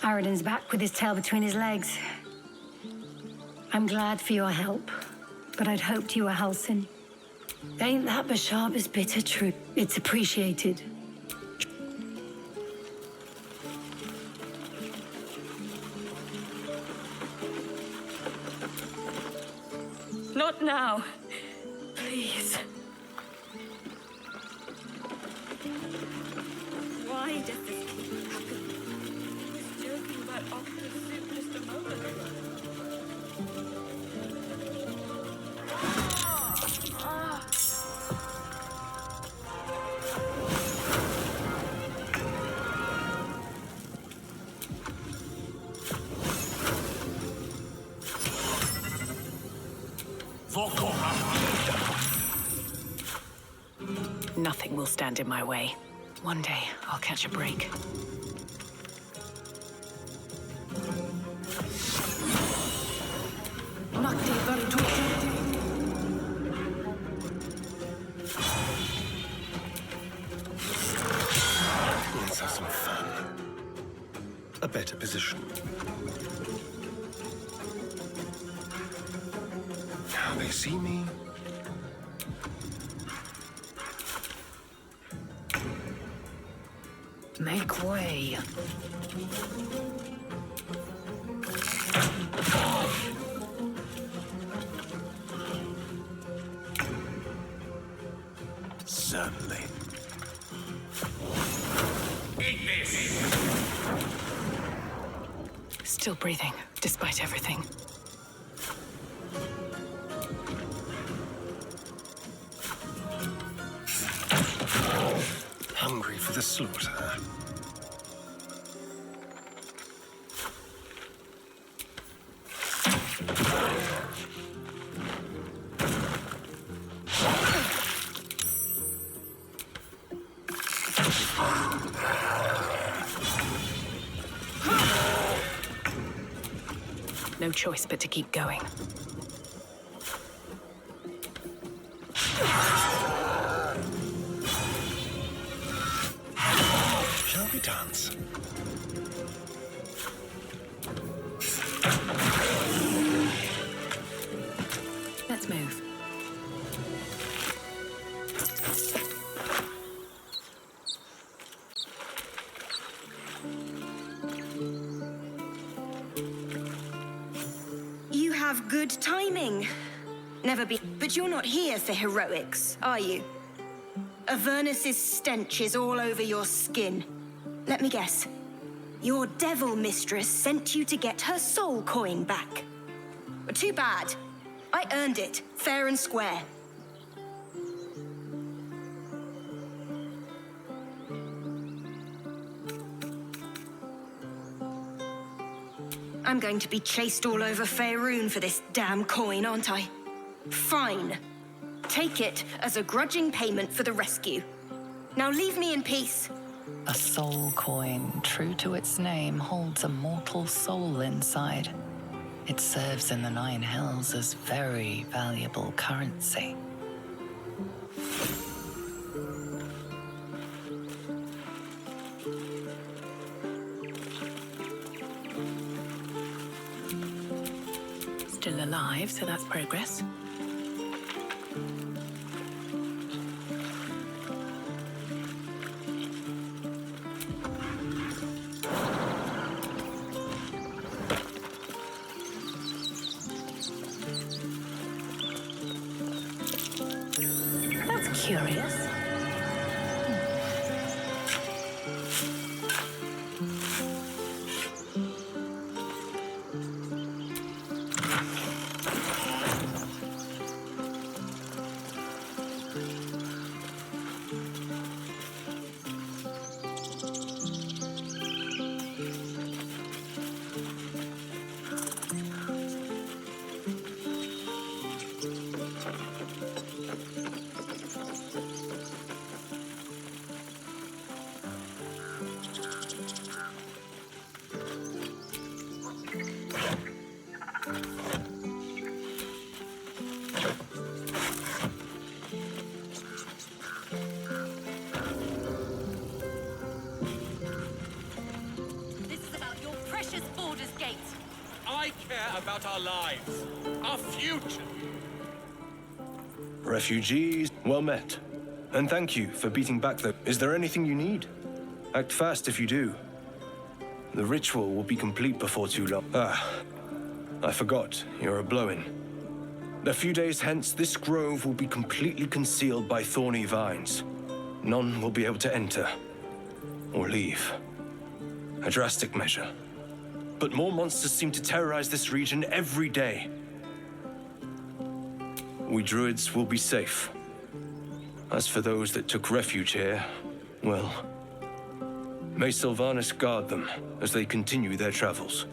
Aradin's back with his tail between his legs. I'm glad for your help, but I'd hoped you were Halsin. Ain't that Basharba's bitter truth? It's appreciated. Not now. Please. Why does this keep happening? I was joking about octopus soup just a moment ago. Nothing will stand in my way. One day, I'll catch a break. Let's have some fun. A better position. Now they see me. Make way. Certainly. Still breathing, despite everything. Hungry for the slaughter. No choice but to keep going. Shall we dance? Let's move. You have good timing. Never be. But you're not here for heroics, are you? Avernus's stench is all over your skin. Let me guess. Your devil mistress sent you to get her soul coin back. But too bad. I earned it, fair and square. I'm going to be chased all over Faerun for this damn coin, aren't I? Fine. Take it as a grudging payment for the rescue. Now leave me in peace. A soul coin, true to its name, holds a mortal soul inside. It serves in the Nine Hells as very valuable currency. Still alive, so that's progress. That's curious. care about our lives, our future. Refugees, well met. And thank you for beating back the... Is there anything you need? Act fast if you do. The ritual will be complete before too long. I forgot, you're a blow-in. A few days hence, this grove will be completely concealed by thorny vines. None will be able to enter or leave. A drastic measure. But more monsters seem to terrorize this region every day. We druids will be safe. As for those that took refuge here, well, may Sylvanas guard them as they continue their travels.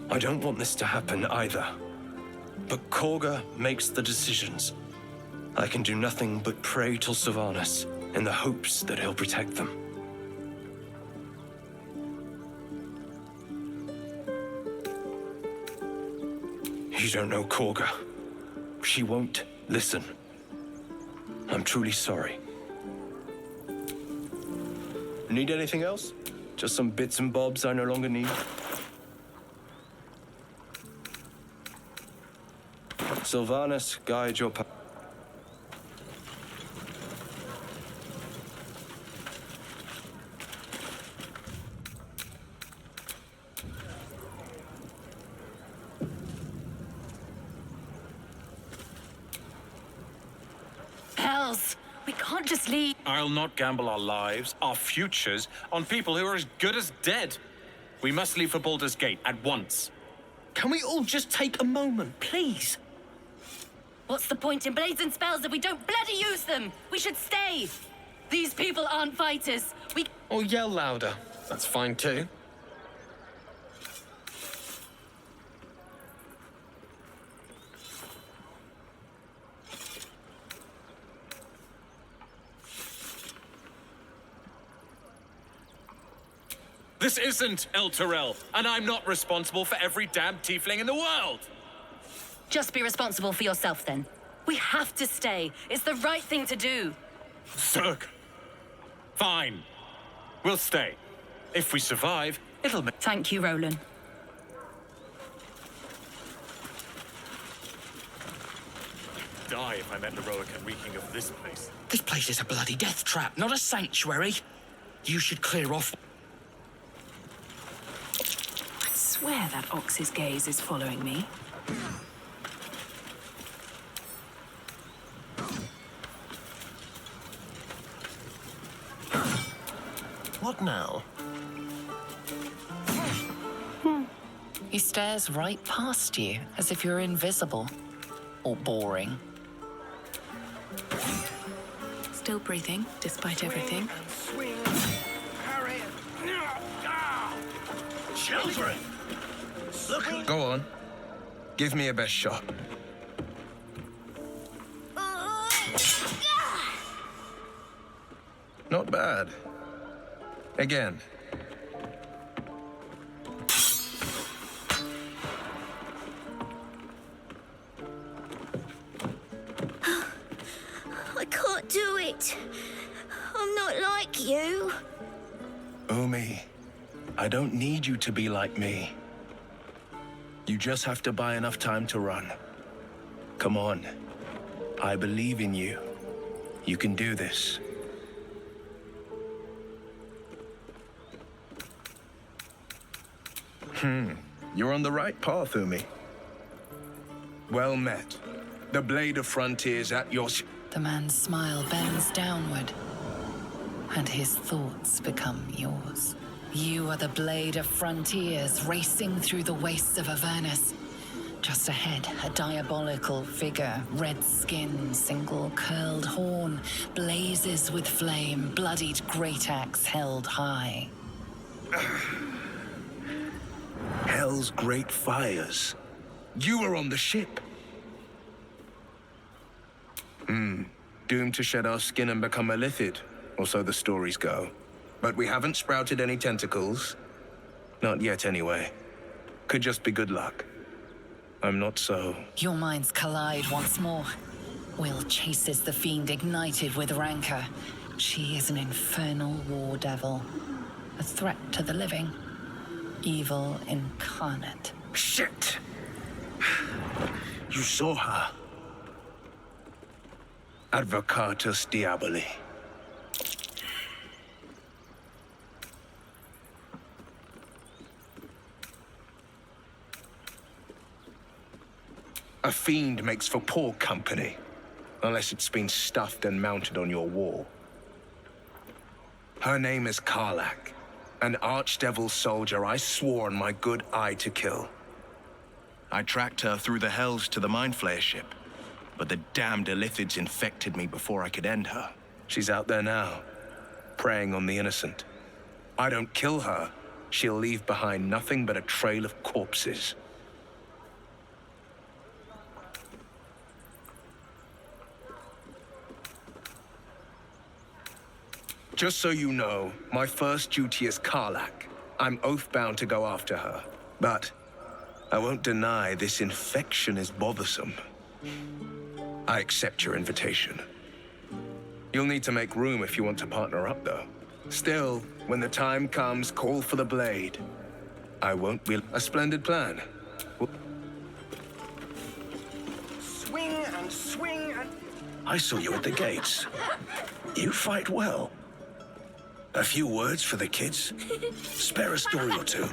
I don't want this to happen either. But Korga makes the decisions. I can do nothing but pray to Sylvanas in the hopes that he'll protect them. You don't know Korga. She won't listen. I'm truly sorry. Need anything else? Just some bits and bobs I no longer need? Sylvanas, guide your path. Hells, we can't just leave. I'll not gamble our lives, our futures, on people who are as good as dead. We must leave for Baldur'sgate at once. Can we all just take a moment, please? What's the point in blazing spells if we don't bloody use them? We should stay. These people aren't fighters. Or yell louder. That's fine too. This isn't El Terrell, and I'm not responsible for every damn tiefling in the world! Just be responsible for yourself then. We have to stay. It's the right thing to do. Zerg. Fine. We'll stay. If we survive, it'll make... Thank you, Roland. Die if I'm heroic and reeking of this place. This place is a bloody death trap, not a sanctuary. You should clear off. I swear that ox's gaze is following me. What now? He stares right past you, as if you're invisible. Or boring. Still breathing, despite everything. Children! Look! Go on. Give me a best shot. Not bad. Again. I can't do it. I'm not like you. Umi, I don't need you to be like me. You just have to buy enough time to run. Come on. I believe in you. You can do this. You're on the right path, Umi. Well met. The Blade of Frontiers at your... The man's smile bends downward, and his thoughts become yours. You are the Blade of Frontiers racing through the wastes of Avernus. Just ahead, a diabolical figure, red skin, single curled horn, blazes with flame, bloodied great axe held high. Hell's great fires. You were on the ship. Doomed to shed our skin and become a lithid, or so the stories go. But we haven't sprouted any tentacles. Not yet, anyway. Could just be good luck. I'm not so... Your minds collide once more. Will chases the fiend ignited with rancor. She is an infernal war devil, a threat to the living, evil incarnate. Shit! You saw her. Advocatus Diaboli. A fiend makes for poor company, unless it's been stuffed and mounted on your wall. Her name is Karlach, an archdevil soldier I swore on my good eye to kill. I tracked her through the hells to the Mind Flayer ship, but the damned Illithids infected me before I could end her. She's out there now, preying on the innocent. I don't kill her, she'll leave behind nothing but a trail of corpses. Just so you know, my first duty is Karlach. I'm oath-bound to go after her. But I won't deny this infection is bothersome. I accept your invitation. You'll need to make room if you want to partner up, though. Still, when the time comes, call for the blade. I won't be a splendid plan. Swing and swing and... I saw you at the gates. You fight well. A few words for the kids? Spare a story or two.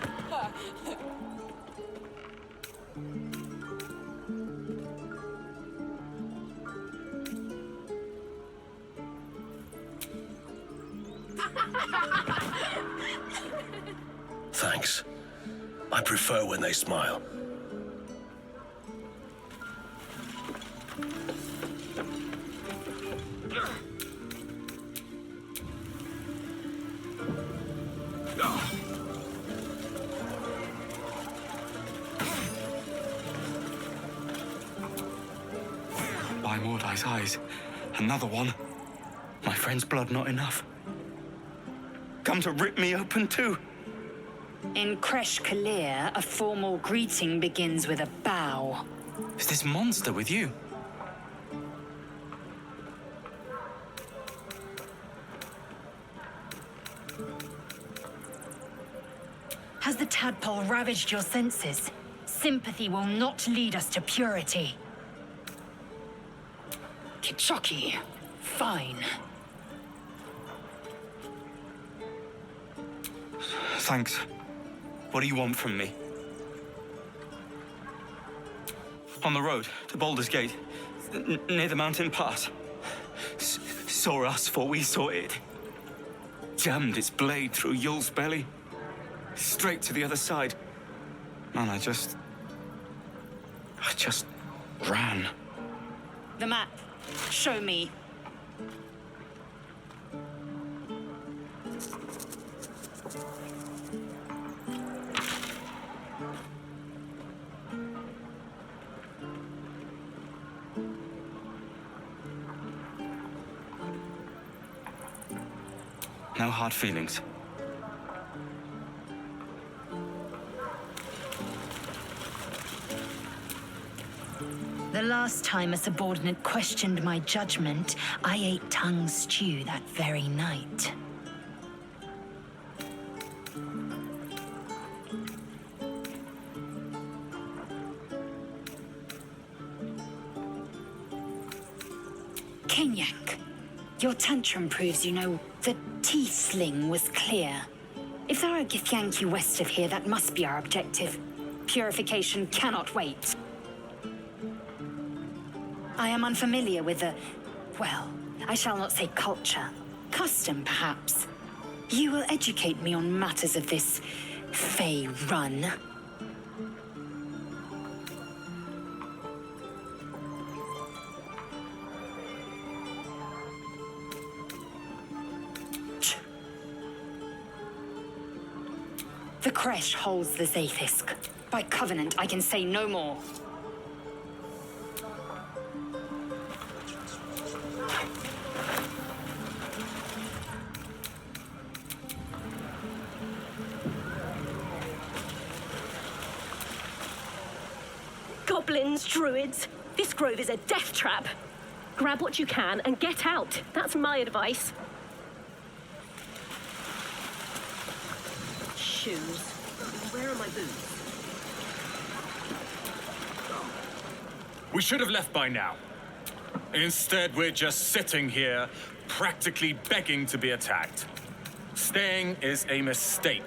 Thanks. I prefer when they smile. By Mordai's eyes, another one. My friend's blood not enough. Come to rip me open too. In Kresh Kalir, a formal greeting begins with a bow. Is this monster with you? Has the tadpole ravaged your senses? Sympathy will not lead us to purity. Kichoki, fine. Thanks. What do you want from me? On the road to Baldur'sgate, near the mountain pass. Saw us for we saw it. Jammed its blade through Yul's belly. Straight to the other side. Man, I just ran. The map. Show me. No hard feelings. The last time a subordinate questioned my judgment, I ate tongue stew that very night. Kenyak, your tantrum proves you know the T-sling was clear. If there are Githyanki west of here, that must be our objective. Purification cannot wait. I am unfamiliar with the, well, I shall not say culture. Custom, perhaps. You will educate me on matters of this Fey run. The Kresh holds the Zaithisk. By covenant, I can say no more. Goblins, druids, this grove is a death trap. Grab what you can and get out. That's my advice. shoes. Where are my boots? We should have left by now. Instead, we're just sitting here, practically begging to be attacked. Staying is a mistake.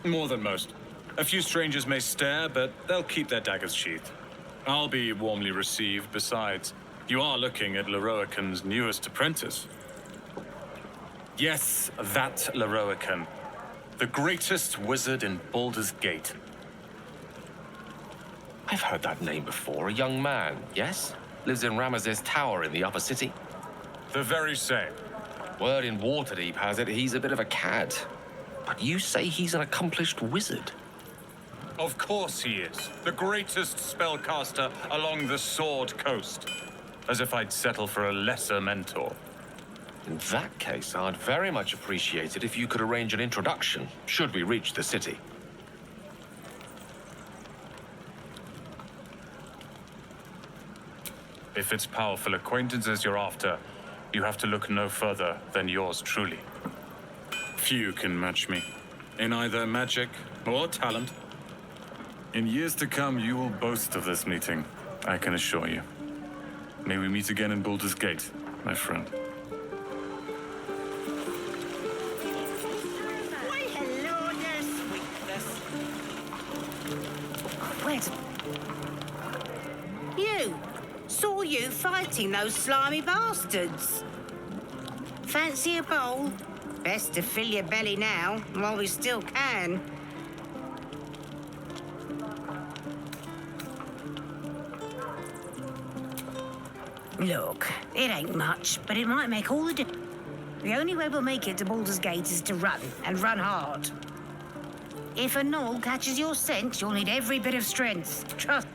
More than most. A few strangers may stare, but they'll keep their daggers sheathed. I'll be warmly received. Besides, you are looking at Leroican's newest apprentice. Yes, that Leroican. The greatest wizard in Baldur's Gate. I've heard that name before. A young man, yes? Lives in Ramesses Tower in the upper city. The very same. Word in Waterdeep has it he's a bit of a cad. But you say he's an accomplished wizard. Of course he is. The greatest spellcaster along the Sword Coast. As if I'd settle for a lesser mentor. In that case, I'd very much appreciate it if you could arrange an introduction, should we reach the city. If it's powerful acquaintances you're after, you have to look no further than yours truly. Few can match me, in either magic or talent. In years to come, you will boast of this meeting, I can assure you. May we meet again in Baldur's Gate, my friend. Why, hello there, sweetness. Where's... You! Saw you fighting those slimy bastards. Fancy a bowl? Best to fill your belly now, while we still can. Look, it ain't much, but it might make all the difference. The only way we'll make it to Baldur's Gate is to run, and run hard. If a gnoll catches your scent, you'll need every bit of strength. Trust.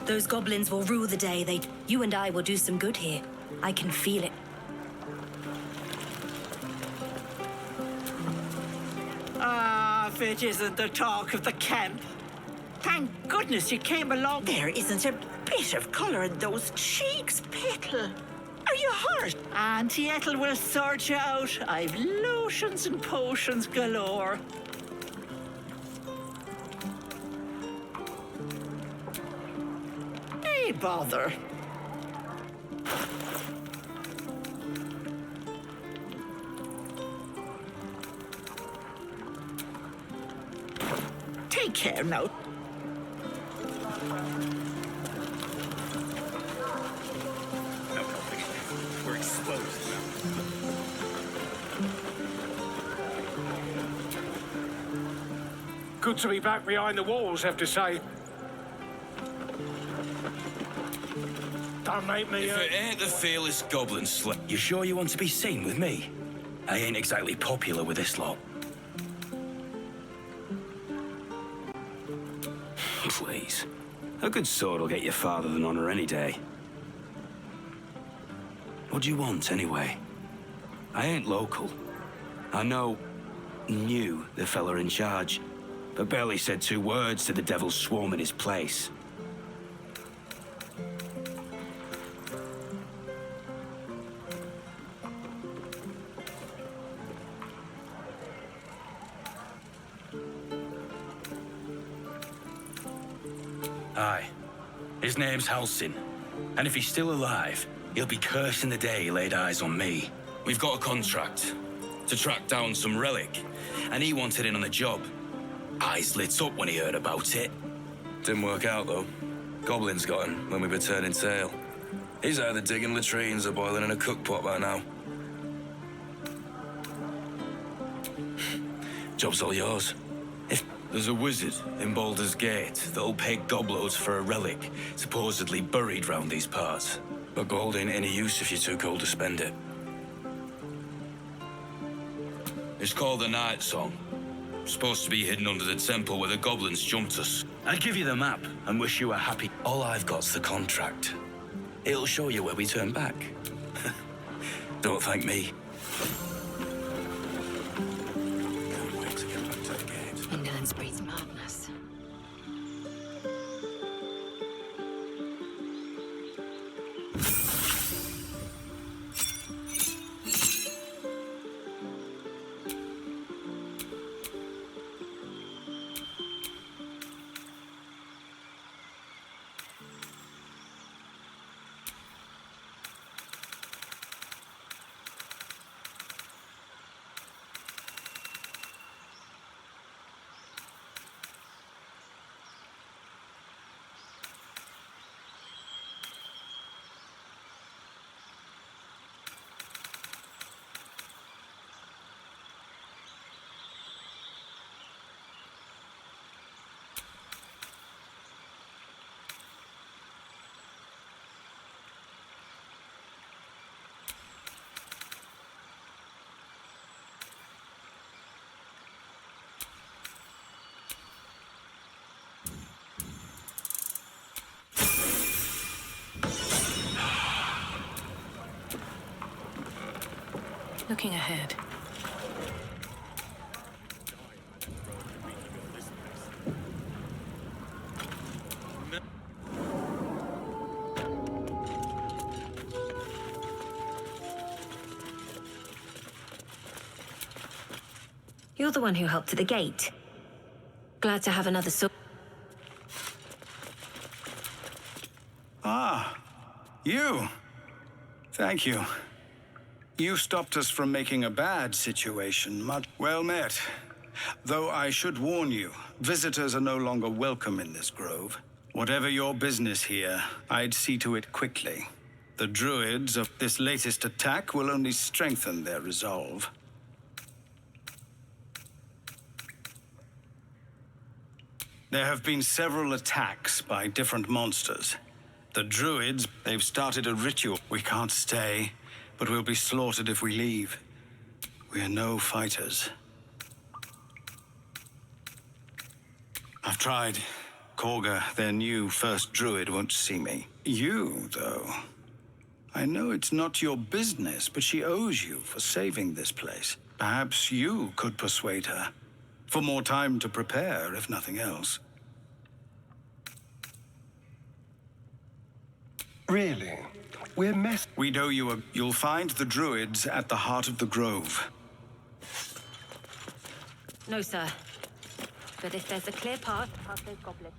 Those goblins will rue the day you and I will do some good here. I can feel it. Ah, if it isn't the talk of the camp. Thank goodness you came along. There isn't a bit of colour in those cheeks, Petal. Are you hurt? Auntie Ethel will sort you out. I've lotions and potions galore. Hey, bother. Take care now. We're exposed. Good to be back behind the walls, have to say. Don't make me... If it ain't the fearless goblin slut. You sure you want to be seen with me? I ain't exactly popular with this lot. Please. A good sword will get you farther than honor any day. What do you want, anyway? I ain't local. I knew the fella in charge, but barely said 2 words to the devil's swarm in his place. Aye. His name's Halsin. And if he's still alive, he'll be cursing the day he laid eyes on me. We've got a contract to track down some relic, and he wanted in on the job. Eyes lit up when he heard about it. Didn't work out, though. Goblins got him when we were turning tail. He's either digging latrines or boiling in a cookpot by now. Job's all yours. If there's a wizard in Baldur's Gate that'll pay gobloads for a relic supposedly buried round these parts. But gold ain't any use if you're too cold to spend it. It's called the Night Song. Supposed to be hidden under the temple where the goblins jumped us. I'd give you the map and wish you were happy. All I've got's the contract. It'll show you where we turn back. Don't thank me. Can't wait to get back to the gate. Indolence breeds madness. Looking ahead. You're the one who helped at the gate. Glad to have another sword. Ah, you. Thank you. You stopped us from making a bad situation much well met. Though I should warn you, visitors are no longer welcome in this grove. Whatever your business here, I'd see to it quickly. The druids of this latest attack will only strengthen their resolve. There have been several attacks by different monsters. The druids, they've started a ritual. We can't stay, but we'll be slaughtered if we leave. We are no fighters. I've tried. Korga, their new first druid, won't see me. You, though. I know it's not your business, but she owes you for saving this place. Perhaps you could persuade her. For more time to prepare, if nothing else. Really? We'd owe you You'll find the druids at the heart of the grove. No, sir. But if there's a clear path past those goblins...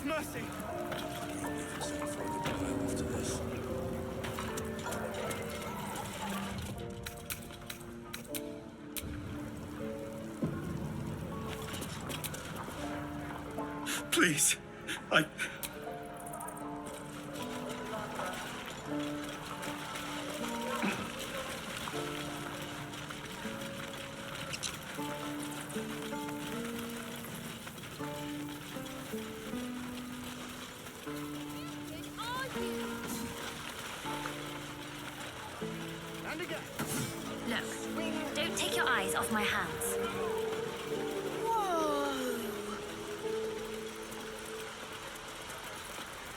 Mercy! Please, Look, don't take your eyes off my hands.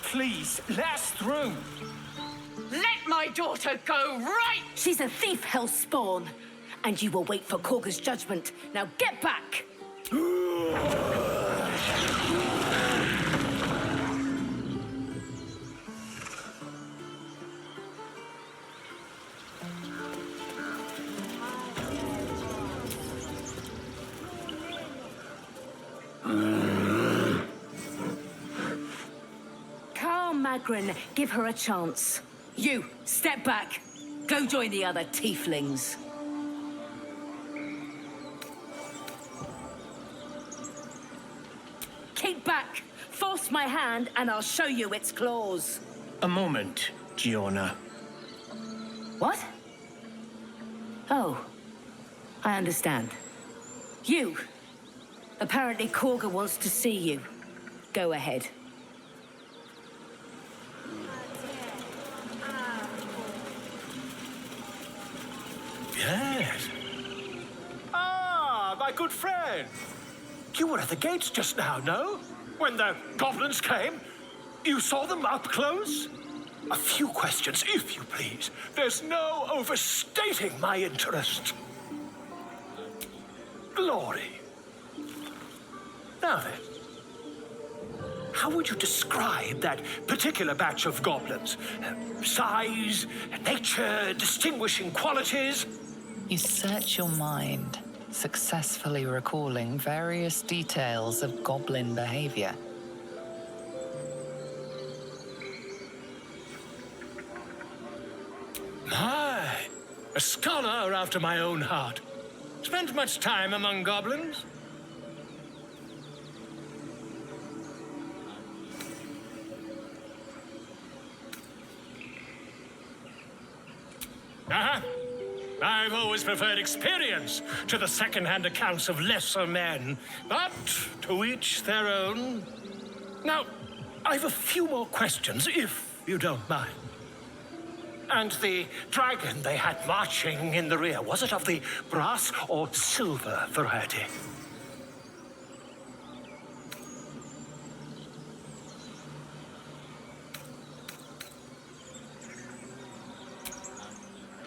Please, let us through. Let my daughter go right! She's a thief, hellspawn. and you will wait for Korga's judgment. Now get back! Calm, Magrin. Give her a chance. You, step back. Go join the other tieflings. Keep back. Force my hand and I'll show you its claws. A moment, Giona. What? Oh, I understand. You. Apparently Korga wants to see you. Go ahead. Yes. Ah, my good friend. You were at the gates just now, no? When the goblins came? You saw them up close? A few questions, if you please. There's no overstating my interest. Glory. Now then, how would you describe that particular batch of goblins? Size, nature, distinguishing qualities? You search your mind, successfully recalling various details of goblin behavior. My, a scholar after my own heart. Spent much time among goblins? I've always preferred experience to the second-hand accounts of lesser men, but to each their own. Now, I've a few more questions, if you don't mind. And the dragon they had marching in the rear, was it of the brass or silver variety?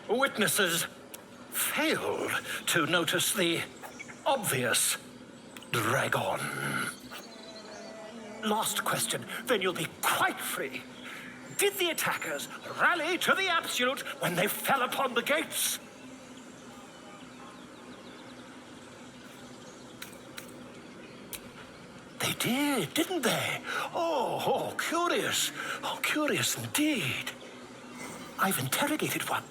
Witnesses failed to notice the obvious dragon. Last question, then you'll be quite free. Did the attackers rally to the absolute when they fell upon the gates? They did, didn't they? Oh, curious. Oh, curious indeed. I've interrogated one.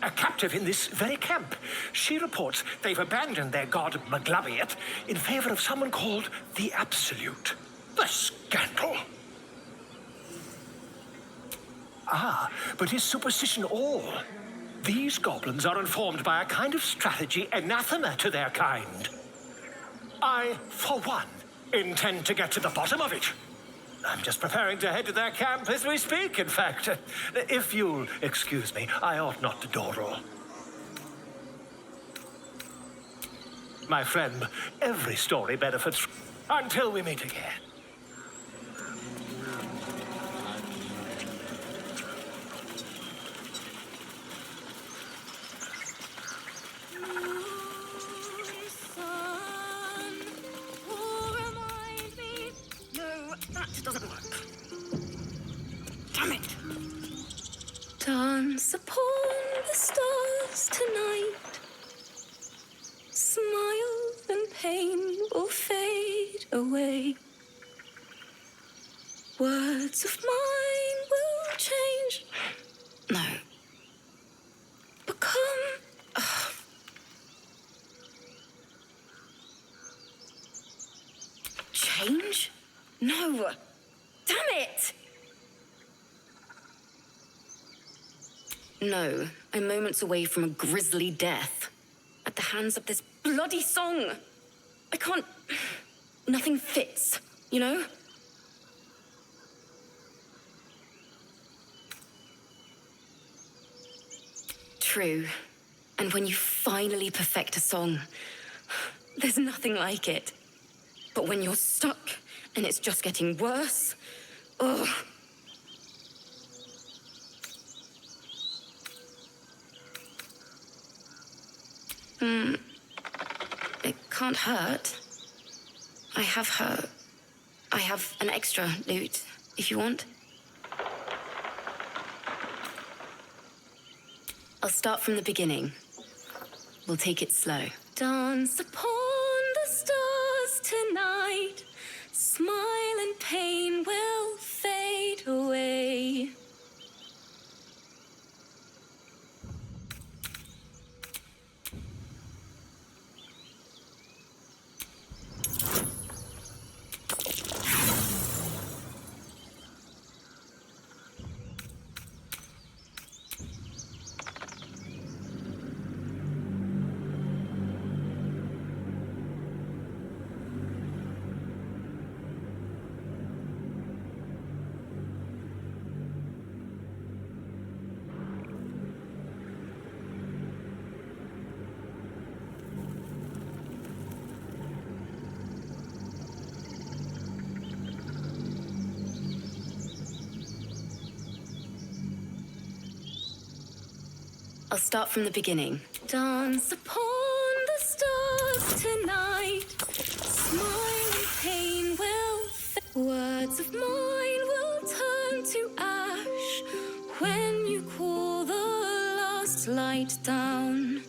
A captive in this very camp. She reports they've abandoned their god Maglabiet in favor of someone called the Absolute. The scandal! Ah, but is superstition all? These goblins are informed by a kind of strategy anathema to their kind. I, for one, intend to get to the bottom of it. I'm just preparing to head to their camp as we speak, in fact. If you'll excuse me, I ought not to dawdle. My friend, every story benefits until we meet again. Doesn't work. Damn it! Dance upon the stars tonight. Smile and pain will fade away. Words of mine will change. No. Become. Change? No. Damn it! No, I'm moments away from a grisly death. At the hands of this bloody song. I can't. Nothing fits, you know? True. And when you finally perfect a song, there's nothing like it. But when you're stuck and it's just getting worse, ugh. It can't hurt. I have an extra loot, if you want. I'll start from the beginning. We'll take it slow. Dance upon the stars tonight. Smile and pain will fade away. I'll start from the beginning. Dance upon the stars tonight. Smile and pain will fade. Words of mine will turn to ash when you call the last light down.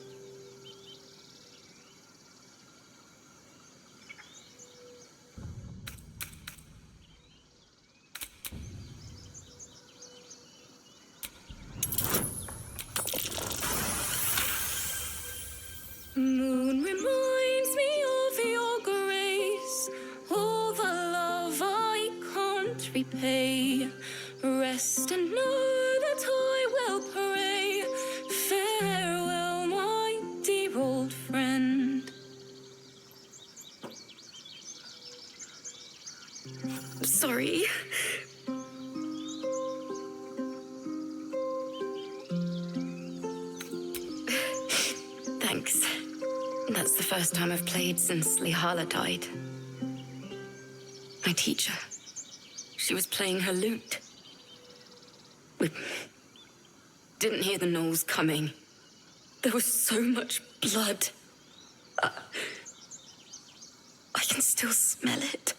Moon reminds me of your grace, all the love I can't repay. Rest and know that I will pray. Farewell, my dear old friend. Sorry. Thanks. That's the first time I've played since Lihala died. My teacher. She was playing her lute. We didn't hear the gnolls coming. There was so much blood. I can still smell it.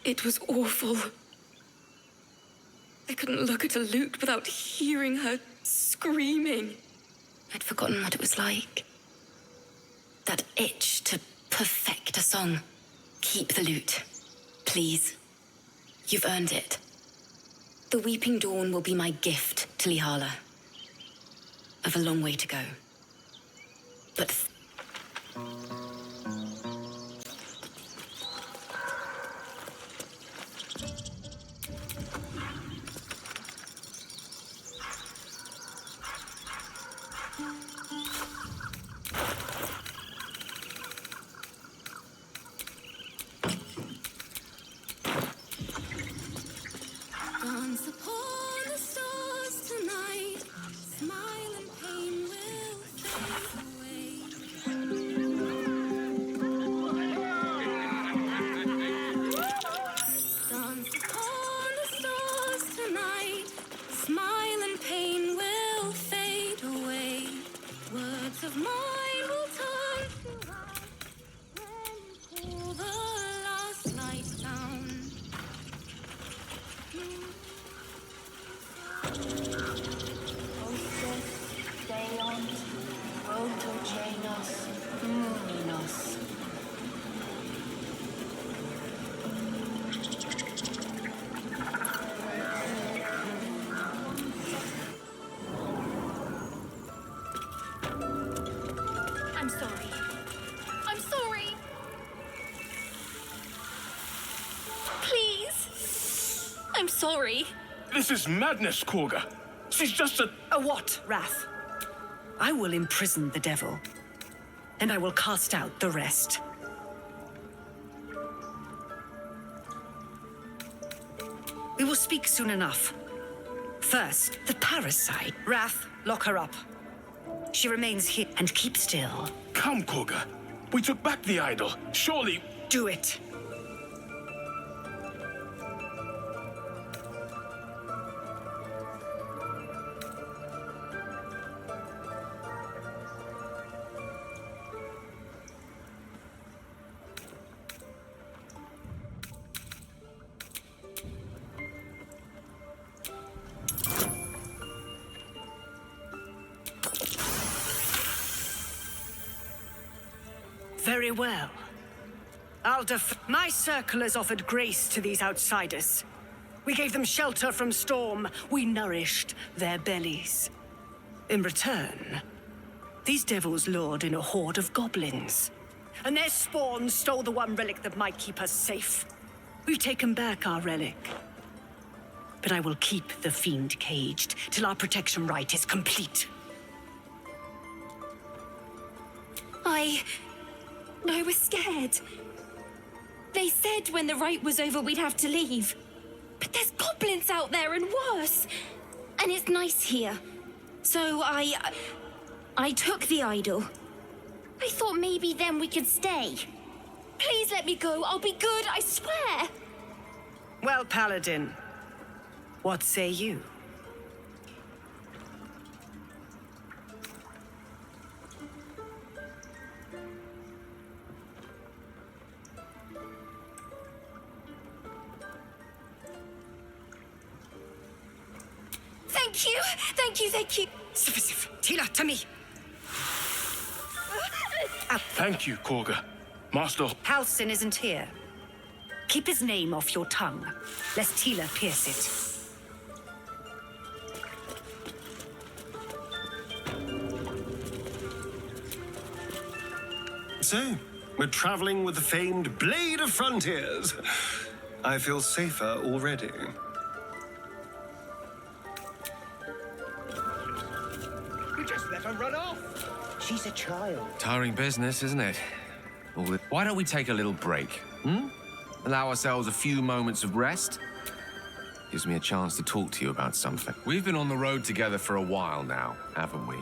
It was awful. I couldn't look at a lute without hearing her screaming. I'd forgotten what it was like. That itch to perfect a song. Keep the lute, please. You've earned it. The Weeping Dawn will be my gift to Lihala. I've a long way to go. But... Dance upon the stars tonight. Smile and pain will fade away. Dance upon the stars tonight. Smile and pain will fade away. Words of mine will turn to light when you call the last light down. I'm sorry. I'm sorry. Please. I'm sorry. This is madness, Korga. She's just a... A what, Wrath? I will imprison the devil, and I will cast out the rest. We will speak soon enough. First, the parasite. Wrath, lock her up. She remains here, and keep still. Come, Korga. We took back the idol. Surely... Do it. Very well. My circle has offered grace to these outsiders. We gave them shelter from storm. We nourished their bellies. In return, these devils lured in a horde of goblins. And their spawn stole the one relic that might keep us safe. We've taken back our relic. But I will keep the fiend caged till our protection rite is complete. I was scared. They said when the rite was over we'd have to leave. But there's goblins out there and worse. And it's nice here. So I took the idol. I thought maybe then we could stay. Please let me go. I'll be good, I swear. Well, Paladin, what say you? Thank you, thank you, thank you. Tila, to me. Thank you, Korga. Master... Halsin isn't here. Keep his name off your tongue, lest Tila pierce it. So, we're traveling with the famed Blade of Frontiers. I feel safer already. We just let her run off. She's a child. Tiring business, isn't it? Why don't we take a little break, Allow ourselves a few moments of rest? Gives me a chance to talk to you about something. We've been on the road together for a while now, haven't we?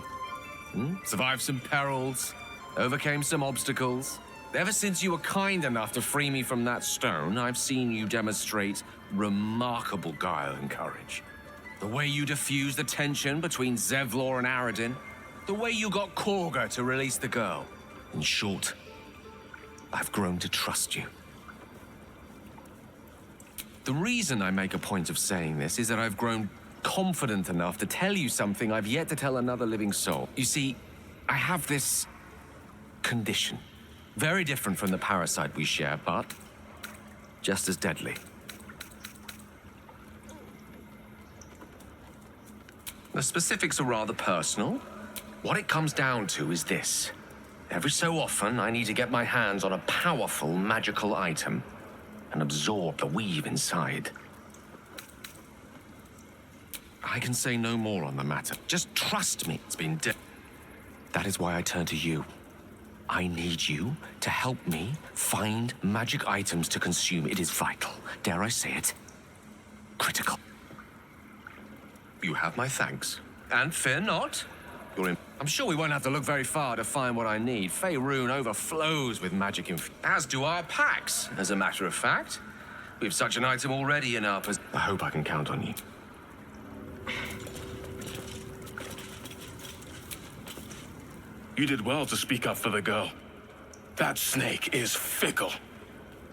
Survived some perils, overcame some obstacles. Ever since you were kind enough to free me from that stone, I've seen you demonstrate remarkable guile and courage. The way you diffused the tension between Zevlor and Aradin, the way you got Korga to release the girl. In short, I've grown to trust you. The reason I make a point of saying this is that I've grown confident enough to tell you something I've yet to tell another living soul. You see, I have this condition. Very different from the parasite we share, but just as deadly. The specifics are rather personal. What it comes down to is this. Every so often, I need to get my hands on a powerful magical item and absorb the weave inside. I can say no more on the matter. Just trust me. It's been That is why I turn to you. I need you to help me find magic items to consume. It is vital. Dare I say it? Critical. You have my thanks. And fear not. I'm sure we won't have to look very far to find what I need. Faerun overflows with magic as do our packs, as a matter of fact. We have such an item already in our possession. I hope I can count on you. You did well to speak up for the girl. That snake is fickle.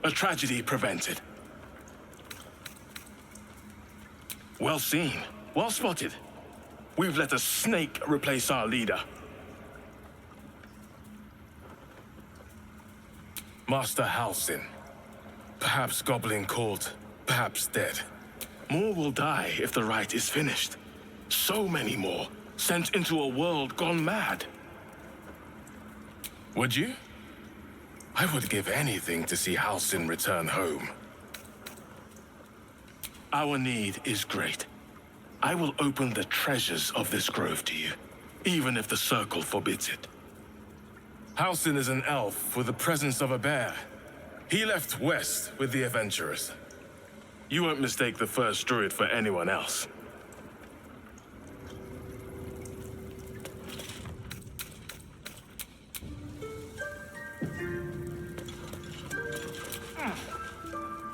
A tragedy prevented. Well seen. Well spotted. We've let a snake replace our leader. Master Halsin. Perhaps goblin caught, perhaps dead. More will die if the rite is finished. So many more, sent into a world gone mad. Would you? I would give anything to see Halsin return home. Our need is great. I will open the treasures of this grove to you, even if the Circle forbids it. Halsin is an elf with the presence of a bear. He left west with the adventurers. You won't mistake the first druid for anyone else.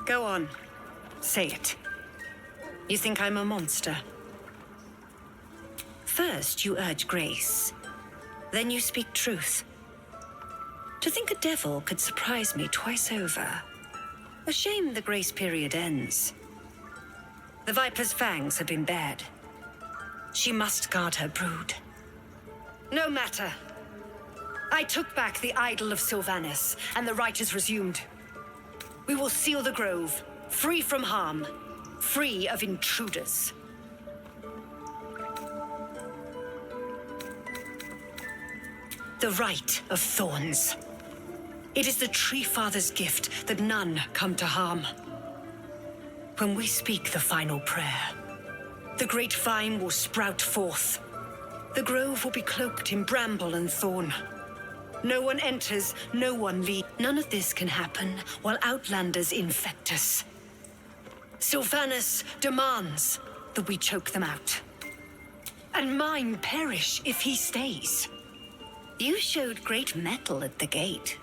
Go on. Say it. You think I'm a monster? First, you urge grace. Then you speak truth. To think a devil could surprise me twice over. A shame the grace period ends. The Viper's fangs have been bared. She must guard her brood. No matter. I took back the idol of Sylvanas, and the rite is resumed. We will seal the grove, free from harm, free of intruders. The Rite of Thorns. It is the Tree Father's gift that none come to harm. When we speak the final prayer, the great vine will sprout forth. The grove will be cloaked in bramble and thorn. No one enters, no one leaves. None of this can happen while outlanders infect us. Sylvanas demands that we choke them out. And mine perish if he stays. You showed great mettle at the gate.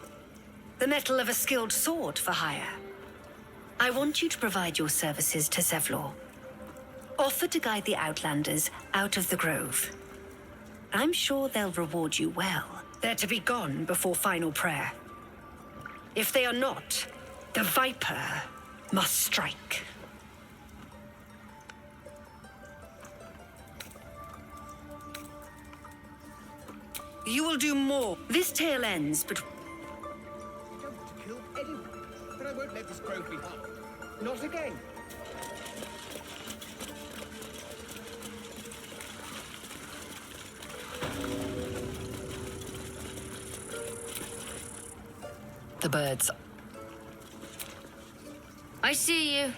The mettle of a skilled sword for hire. I want you to provide your services to Zevlor. Offer to guide the Outlanders out of the grove. I'm sure they'll reward you well. They're to be gone before final prayer. If they are not, the Viper must strike. You will do more. This tale ends, but... Kill anyone, but I won't let this grove be harmed. Not again. The birds. I see you.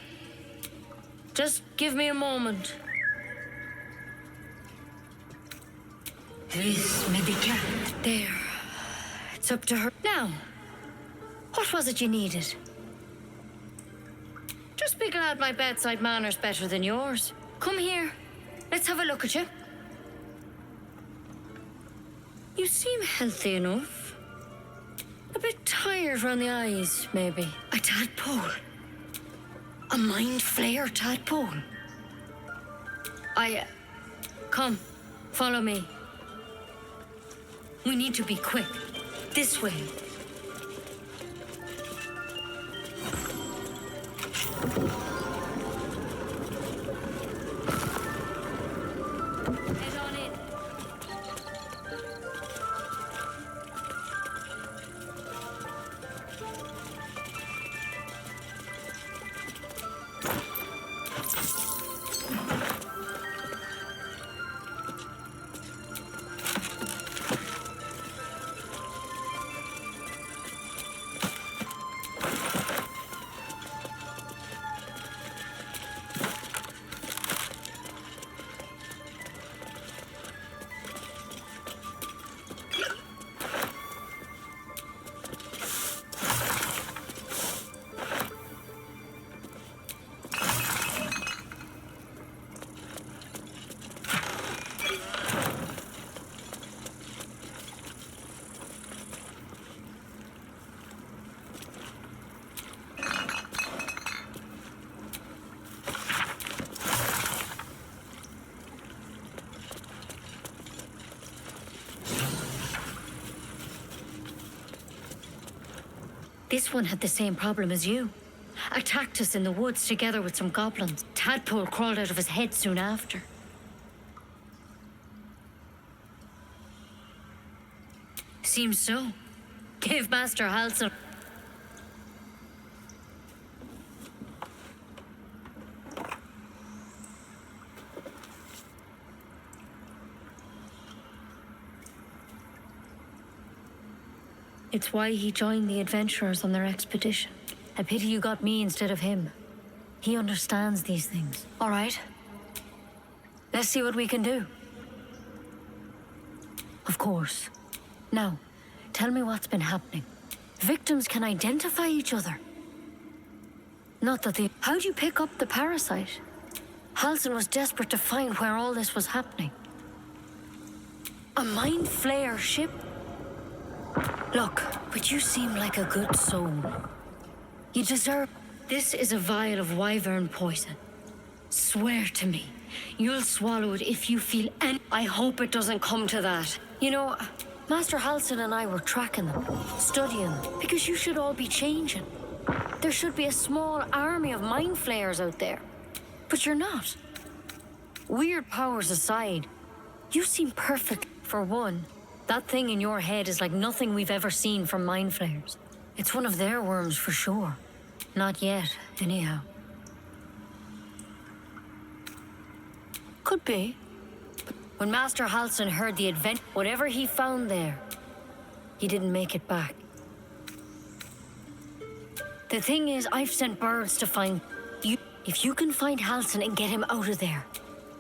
Just give me a moment. This Medica. There. It's up to her. Now, what was it you needed? Just be glad my bedside manner's better than yours. Come here. Let's have a look at you. You seem healthy enough. A bit tired around the eyes, maybe. A tadpole. A mind flayer tadpole. Come, follow me. We need to be quick. This way. Head on in. This one had the same problem as you. Attacked us in the woods together with some goblins. Tadpole crawled out of his head soon after. Seems so. Give Master Halsin. It's why he joined the adventurers on their expedition. A pity you got me instead of him. He understands these things. All right. Let's see what we can do. Of course. Now, tell me what's been happening. Victims can identify each other. Not that they... How'd you pick up the parasite? Halsin was desperate to find where all this was happening. A mind flayer ship? Look, but you seem like a good soul. You deserve... This is a vial of wyvern poison. Swear to me, you'll swallow it if you feel any... I hope it doesn't come to that. You know, Master Halsin and I were tracking them, studying them, because you should all be changing. There should be a small army of mind flayers out there. But you're not. Weird powers aside, you seem perfect. For one, That thing in your head is like nothing we've ever seen from mind flayers. It's one of their worms for sure. Not yet, anyhow. Could be. When Master Halsin heard the advent, whatever he found there, he didn't make it back. The thing is, I've sent birds to find you. If you can find Halsin and get him out of there,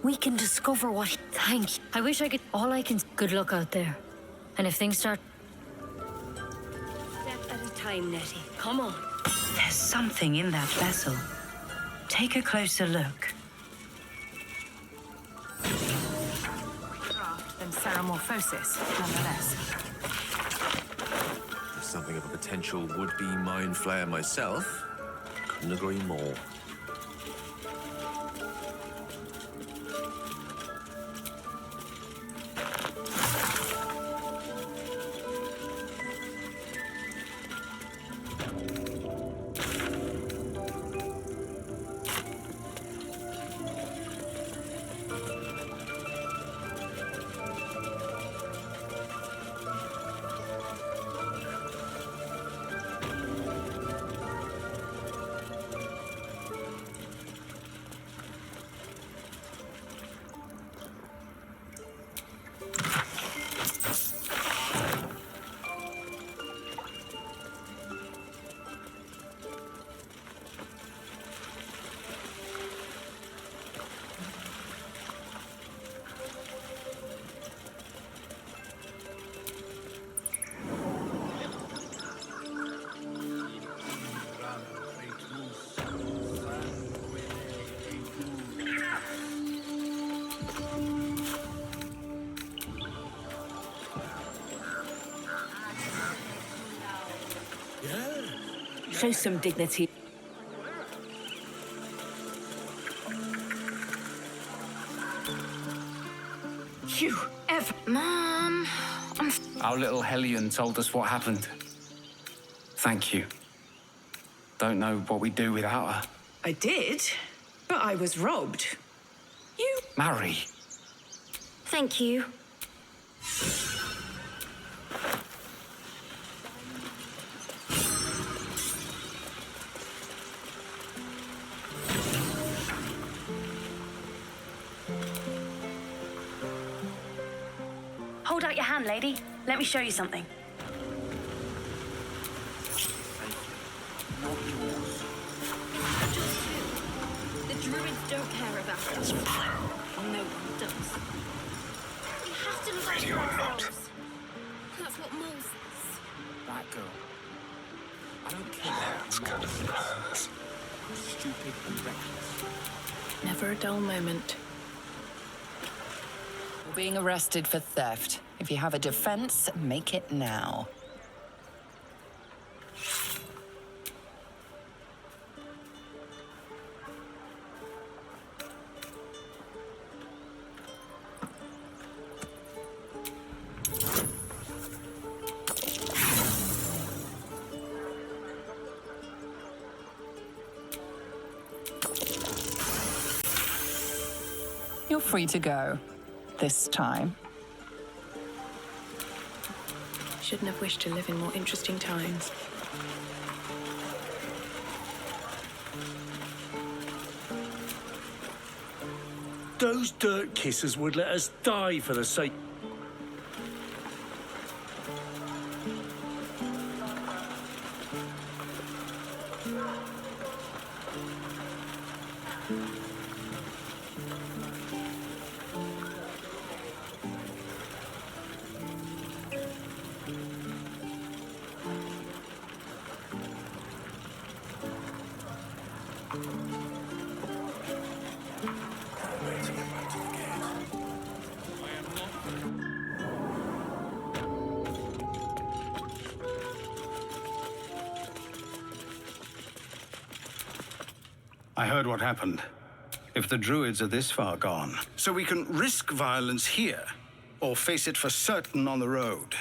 we can discover what he... Thank you. I wish I could... All I can... Good luck out there. And if things start... Step at a time, Nettie. Come on. There's something in that vessel. Take a closer look. Craft and ceramorphosis, nonetheless. As something of a potential would-be mind flayer myself, couldn't agree more. Show some dignity. You ever... Mom, Our little Hellion told us what happened. Thank you. Don't know what we'd do without her. I did, but I was robbed. You... Marry. Thank you. Hold out your hand, lady. Let me show you something. The druids don't care about us. No one does. We have to look after ourselves. That's what moles is. That girl. I don't care. It's kind of pass. Stupid and reckless. Never a dull moment. You're being arrested for theft. If you have a defense, make it now. You're free to go. This time. Shouldn't have wished to live in more interesting times. Those dirt kissers would let us die for the sake... I heard what happened. If the druids are this far gone. So we can risk violence here, or face it for certain on the road.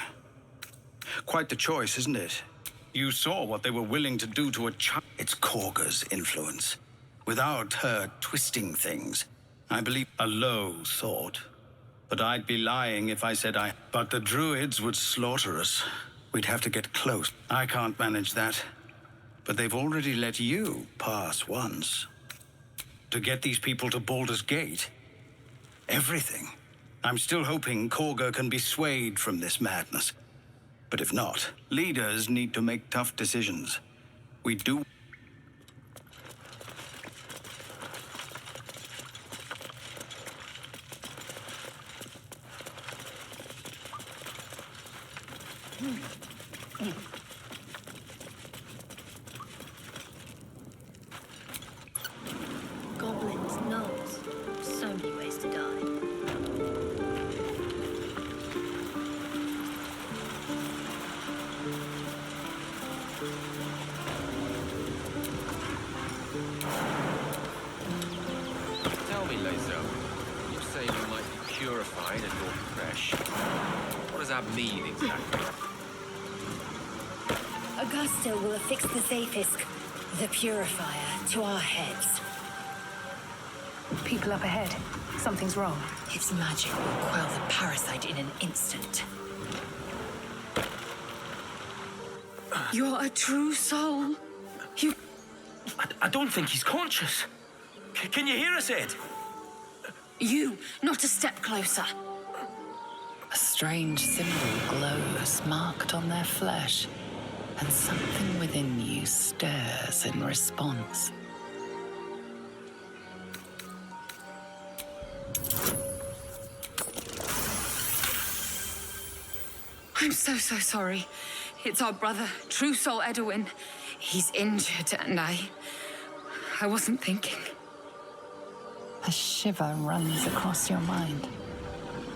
Quite the choice, isn't it? You saw what they were willing to do to a child. It's Korga's influence. Without her twisting things, I believe a low thought. But I'd be lying if I said I... But the druids would slaughter us. We'd have to get close. I can't manage that. But they've already let you pass once. To get these people to Baldur'sgate. Everything. I'm still hoping Korga can be swayed from this madness. But if not, leaders need to make tough decisions. We do... Goblins, gnolls. So many ways to die. Tell me, Lazo, you say you might be purified and you're fresh. What does that mean exactly? Augusta will affix the Zafisk, the purifier, to our heads. People up ahead. Something's wrong. Its magic will quell the parasite in an instant. You're a true soul. You... I don't think he's conscious. Can you hear us, Ed? You, not a step closer. A strange symbol glows, marked on their flesh, and something within you stirs in response. I'm so sorry. It's our brother, True Soul Edwin. He's injured, and I wasn't thinking. A shiver runs across your mind.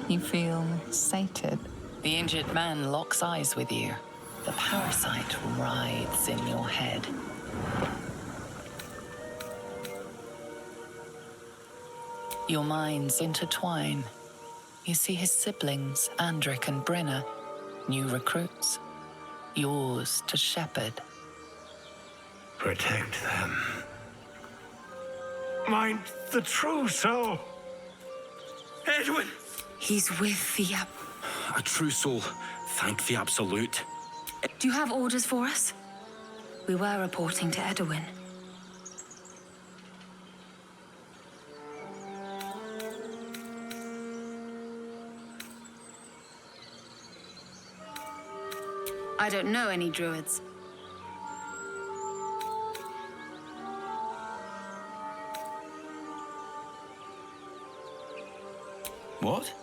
You feel sated. The injured man locks eyes with you. The parasite writhes in your head. Your minds intertwine. You see his siblings, Andric and Brenna, new recruits, yours to shepherd. Protect them. Mind the true soul. Edwin! He's with the A true soul. Thank the Absolute. Do you have orders for us? We were reporting to Edwin. I don't know any druids. What?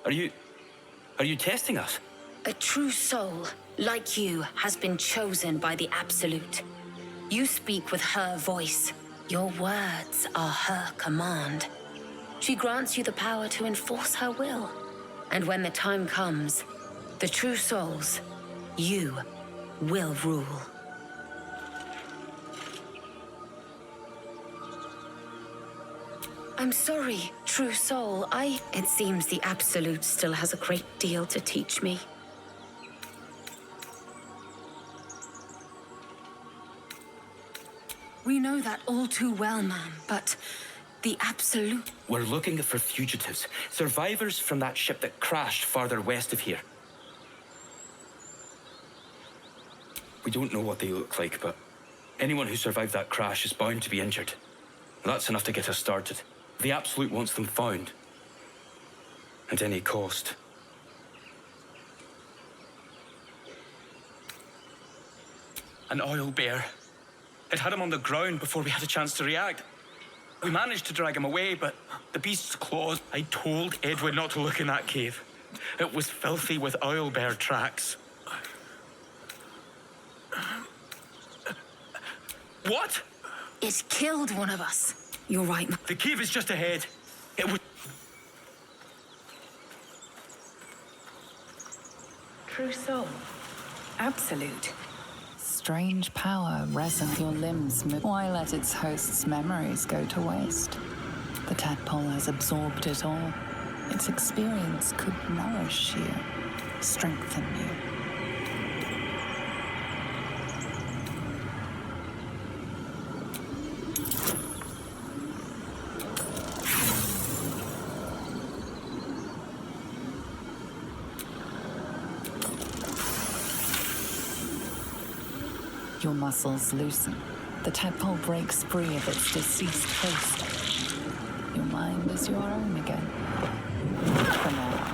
Are you testing us? A true soul, like you, has been chosen by the Absolute. You speak with her voice. Your words are her command. She grants you the power to enforce her will. And when the time comes, the true souls, you will rule. I'm sorry, true soul. It seems the Absolute still has a great deal to teach me. We know that all too well, ma'am, but the Absolute... We're looking for fugitives, survivors from that ship that crashed farther west of here. We don't know what they look like, but anyone who survived that crash is bound to be injured. That's enough to get us started. The Absolute wants them found. At any cost. An oil bear. It had him on the ground before we had a chance to react. We managed to drag him away, but the beast's claws... I told Edwin not to look in that cave. It was filthy with oil bear tracks. What? It killed one of us. You're right, ma'am. The cave is just ahead. It was... True soul. Absolute. Strange power resonates your limbs. Why let its host's memories go to waste? The tadpole has absorbed it all. Its experience could nourish you, strengthen you. Your muscles loosen. The tadpole breaks free of its deceased host. Your mind is your own again. For now.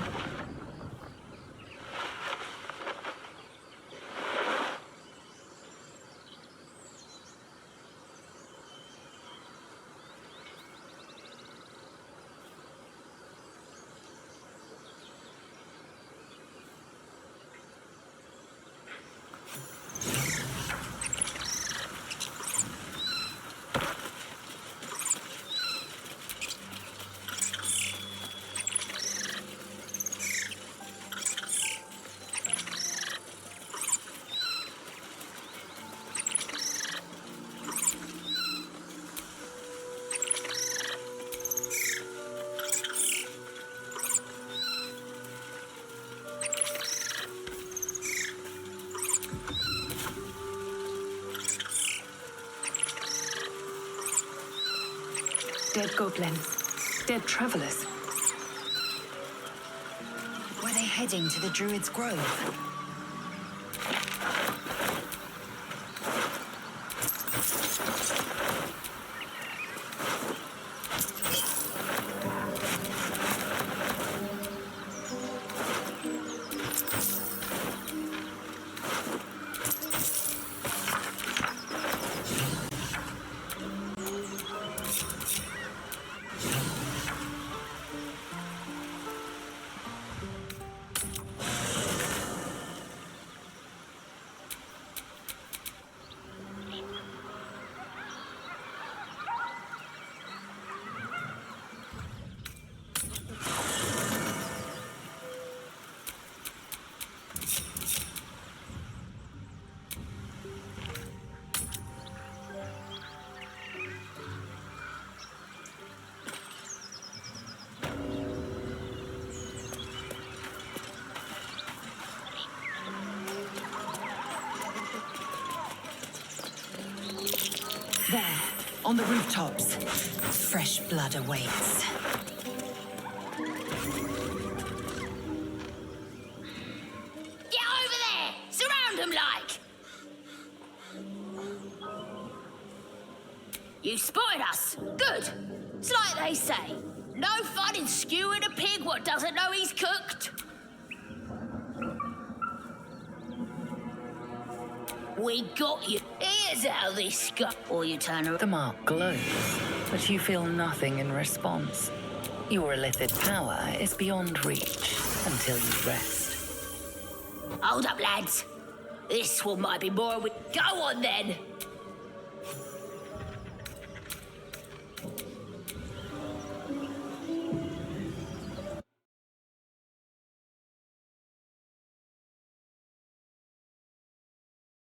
Dead goblins. Dead travelers. Were they heading to the druids' grove? There, on the rooftops. Fresh blood awaits. Get over there! Surround them like! You spotted us. Good. It's like they say. No fun in skewing a pig what doesn't know he's cooked. We got you. Here's how this got. Or you turn around. The mark glows, but you feel nothing in response. Your illithid power is beyond reach until you rest. Hold up, lads. This one might be more. Go on then.